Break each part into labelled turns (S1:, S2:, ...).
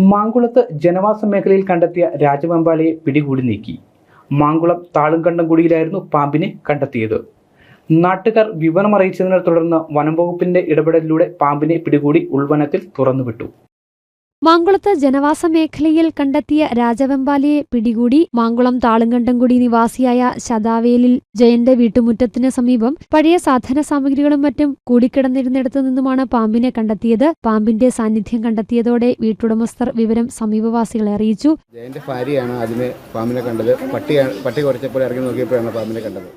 S1: മാങ്കുളത്ത് ജനവാസ മേഖലയിൽ കണ്ടെത്തിയ രാജവെമ്പാലയെ പിടികൂടി നീക്കി. മാങ്കുളം താളുംകണ്ടംകുടിയിലായിരുന്നു പാമ്പിനെ കണ്ടെത്തിയത്. നാട്ടുകാർ വിവരമറിയിച്ചതിനെ തുടർന്ന് വനംവകുപ്പിന്റെ ഇടപെടലിലൂടെ പാമ്പിനെ പിടികൂടി ഉൾവനത്തിൽ തുറന്നുവിട്ടു.
S2: മാങ്കുളത്ത് ജനവാസ മേഖലയിൽ കണ്ടെത്തിയ രാജവെമ്പാലയെ പിടികൂടി. മാങ്കുളം താളുംകണ്ടംകുടി നിവാസിയായ ശതാവേലിൽ ജയന്റെ വീട്ടുമുറ്റത്തിന് സമീപം പഴയ സാധന സാമഗ്രികളും മറ്റും കൂടിക്കിടന്നിരുന്നിടത്തു നിന്നുമാണ് പാമ്പിനെ കണ്ടെത്തിയത്. പാമ്പിന്റെ സാന്നിധ്യം കണ്ടെത്തിയതോടെ വീട്ടുടമസ്ഥർ വിവരം സമീപവാസികളെ അറിയിച്ചു.
S3: ജയന്റെ ഭാര്യയാണ് അതിനെ പാമ്പിനെ കണ്ടത്. പട്ടി കുറച്ചപ്പോൾ ഇറങ്ങി നോക്കിയപ്പോഴാണ് പാമ്പിനെ കണ്ടത്.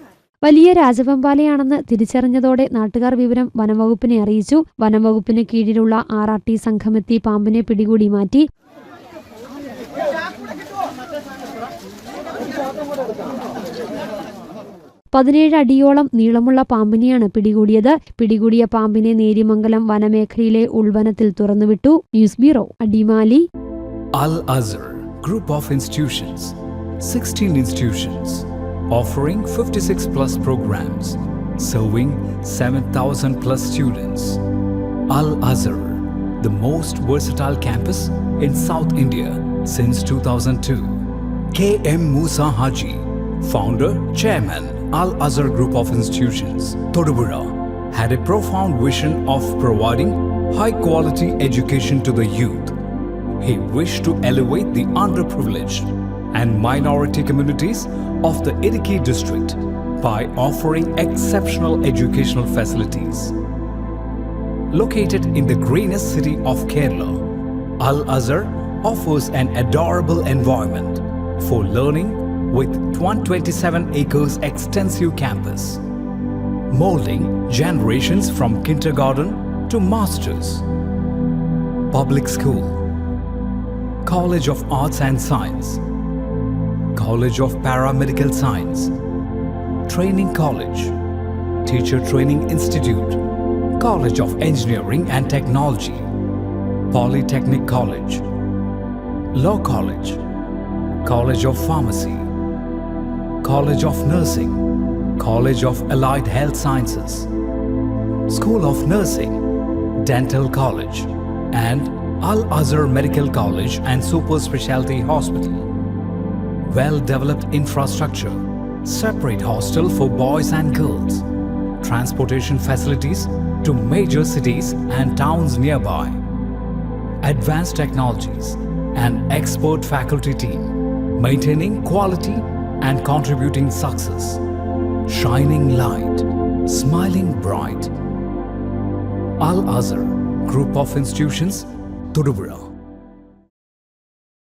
S2: വലിയ രാജവെമ്പാലയാണെന്ന് തിരിച്ചറിഞ്ഞതോടെ നാട്ടുകാർ വിവരം വനംവകുപ്പിനെ അറിയിച്ചു. വനംവകുപ്പിന് കീഴിലുള്ള RRT സംഘമെത്തി പാമ്പിനെ പിടികൂടി മാറ്റി. അടിയോളം നീളമുള്ള പാമ്പിനെയാണ് പിടികൂടിയത്. പിടികൂടിയ പാമ്പിനെ നേര്യമംഗലം വനമേഖലയിലെ ഉൾവനത്തിൽ തുറന്നുവിട്ടു. News bureau, Adimali.
S4: Al Azhar Group of Institutions, 16 institutions, offering 56 plus programs, serving 7,000 plus students. Al Azhar, the most versatile campus in South India since 2002. K.M. Musa Haji, founder, chairman, Al Azhar Group of Institutions, Thodupuzha, had a profound vision of providing high quality education to the youth. He wished to elevate the underprivileged and minority communities of the Idukki district by offering exceptional educational facilities. Located in the greenest city of Kerala, Al Azhar offers an adorable environment for learning with 127 acres extensive campus, molding generations from kindergarten to masters. Public school, College of Arts and Science, College of Paramedical Science, Training College, Teacher Training Institute, College of Engineering and Technology, Polytechnic College, Law College, College of Pharmacy, College of Nursing, College of Allied Health Sciences, School of Nursing, Dental College, and Al Azhar Medical College and Super Specialty Hospital. Well-developed infrastructure, separate hostel for boys and girls, transportation facilities to major cities and towns nearby, advanced technologies, and expert faculty team, maintaining quality and contributing success, shining light, smiling bright. Al Azhar Group of Institutions, Thodupuzha.